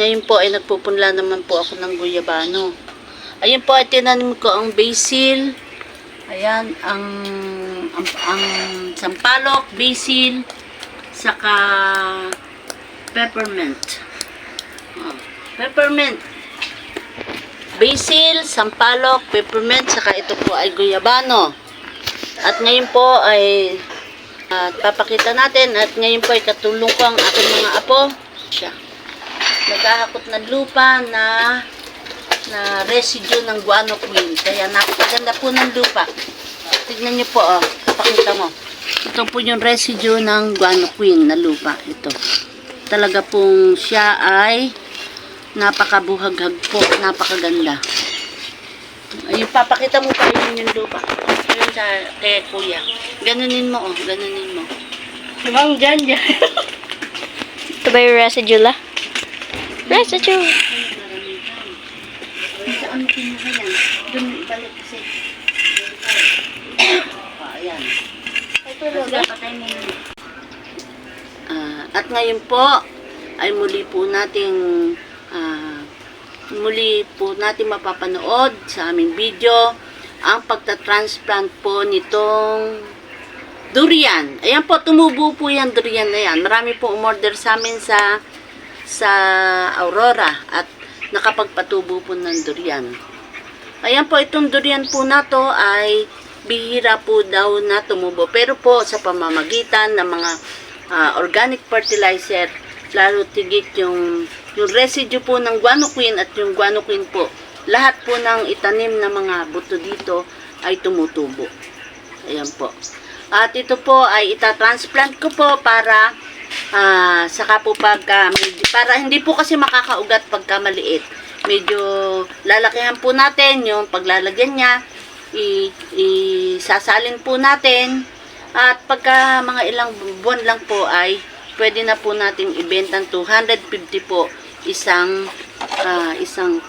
ngayon po ay nagpupunla naman po ako ng guyabano. Ayun po ay tinanim ko ang basil. Ayan, ang sampalok, basil, saka peppermint. Peppermint. Basil, sampalok, peppermint, saka ito po ay guyabano. At ngayon po ay papakita natin at ngayon po ay katulong ko ang aking mga apo. Siya. Naghahakot ng lupa na residue ng guano queen. Kaya napakaganda po ng lupa. Tignan niyo po, pakita mo. Ito po yung residue ng guano queen na lupa. Ito. Talaga pong siya ay napakabuhaghag po. Napakaganda. Ayun, papakita mo pa yun yung lupa. Ayun sa kay kuya. Ganunin mo, ganunin mo. Hanggang dyan. Ito ba yung residue la? Residue. Saan mo kinuha yan? Doon ibalik kasi. Ayan. Sige, patay mo muna. At ngayon po, ay muli po natin mapapanood sa aming video ang pagta-transplant po nitong durian. Ayan po, tumubo po yan, durian na yan. Marami po umorder sa amin sa Aurora at nakapagpatubo po ng durian. Ayan po, itong durian po na to ay bihira po daw na tumubo. Pero po sa pamamagitan ng mga organic fertilizer, lalo tigit yung residue po ng guano queen at yung guano queen po, lahat po ng itanim na mga buto dito ay tumutubo. Ayan po. At ito po ay itatransplant ko po para saka po para hindi po kasi makakaugat pagka maliit. Medyo lalakihan po natin yung paglalagyan niya, isasalin po natin at pagka mga ilang buwan lang po ay pwede na po nating ibenta 250 po isang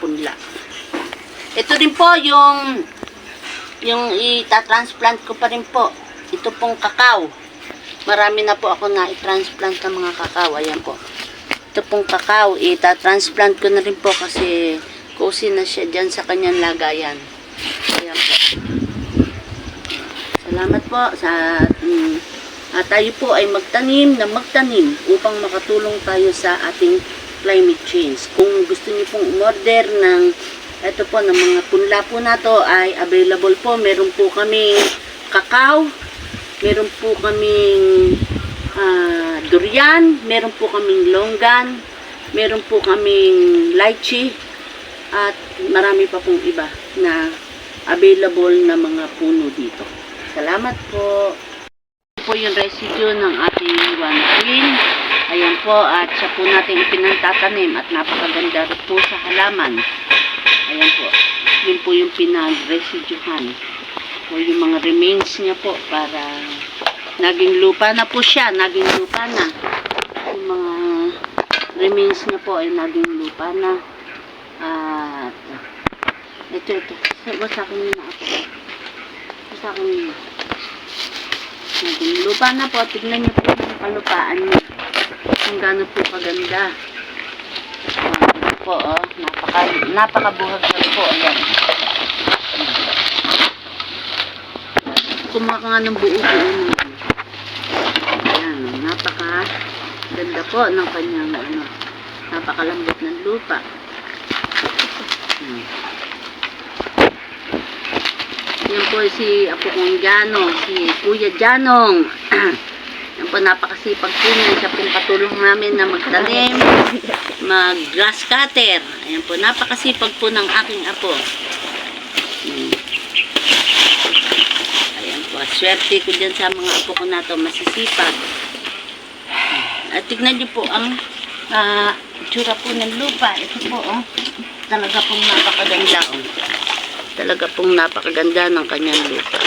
punla. Ito din po yung itatransplant ko pa rin po. Ito pong kakao. Marami na po ako na i-transplant ng mga kakao. Ayan po. Ito pong kakao, itatransplant ko na rin po kasi kusin na siya dyan sa kanyang lagayan. Ayan po. Salamat po sa tayo po ay magtanim upang makatulong tayo sa ating climate change. Kung gusto niyo pong umorder ng ito po, ng mga punla po na to ay available po. Meron po kaming kakao, meron po kaming durian, meron po kaming longgan, meron po kaming lychee, at marami pa pong iba na available na mga puno dito. Salamat po. Ito po yung residue ng ating guano queen. Ayan po, at siya po natin ipinagtatanim at napakaganda rin po sa halaman. Ayan po. Yun po yung pinag-residuehan. O yung mga remains niya po para naging lupa na po siya. Naging lupa na. Yung mga remains niya po ay naging lupa na. At ito. Basakin niyo na ako. Basakin niyo. Naging lupa na po. Tignan niyo po yung kalupaan niya. Kung gaano po kaganda. Po, napakabuhag na po. Ayan. Kumuha ka nga ng buo-buo naman. Ayan, napakaganda po ng kanyang napakalambot ng lupa. Yan po si Apo kong Jano, si Kuya Janong. Yan po, napakasipag po niya. Siya pong katulong namin na magtanim, mag-grass cutter. Ayan po, napakasipag po ng aking apo. Ayan po, swerte ko dyan sa mga apo ko na to, masisipag. At tignan niyo po ang itsura po ng lupa. Ito po, talaga pong napakaganda. Talaga pong napakaganda ng kanyang lupa.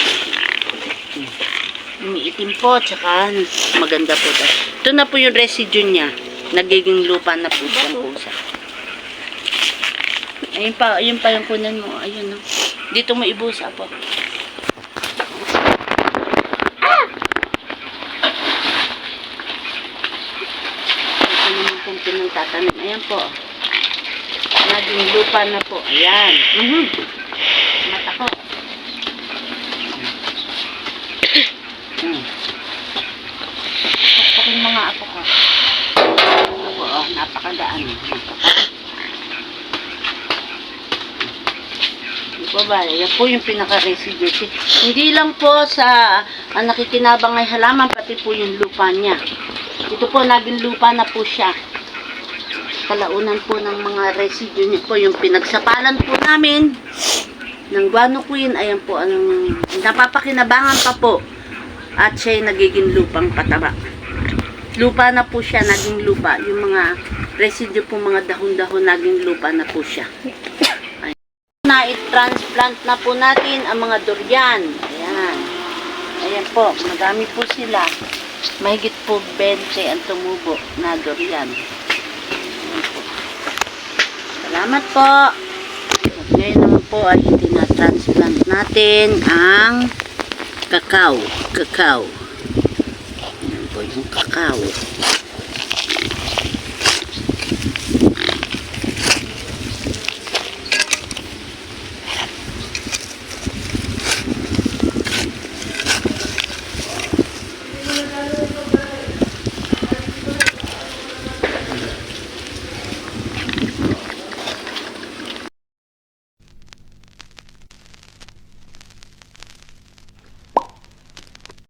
Umiitim po, tsaka maganda po. Ito na po yung residue niya. Nagiging lupa na po siyang pusa. Ayun pa yung kunan mo. Ayun, no. Dito mo ibusa po. Ito naman pong pinagtatanim. Ayan po. naging lupa na po. Ayan. Mata ko. Pakpakin mga apo ko. Apo, oh, napakadaan. Di ba ba? Yan po yung pinaka-residue. Hindi lang po sa nakikinabang ay halaman, pati po yung lupa niya. Ito po, naging lupa na po siya. Kalaunan po ng mga residue niya po, yung pinagsapalan po namin ng guano queen, ayan po, napapakinabangan pa po. At siya'y nagiging lupang pataba. Lupa na po siya, naging lupa. Yung mga residue po, mga dahon-dahon, naging lupa na po siya. Na-transplant na po natin ang mga durian. Ayan. Ayan po, madami po sila. Mahigit po 20 ang tumubo na durian. Ayan po. Salamat po. At ngayon naman po ay itinatransplant natin ang kakao. Kakao. Ayan po yung kakao.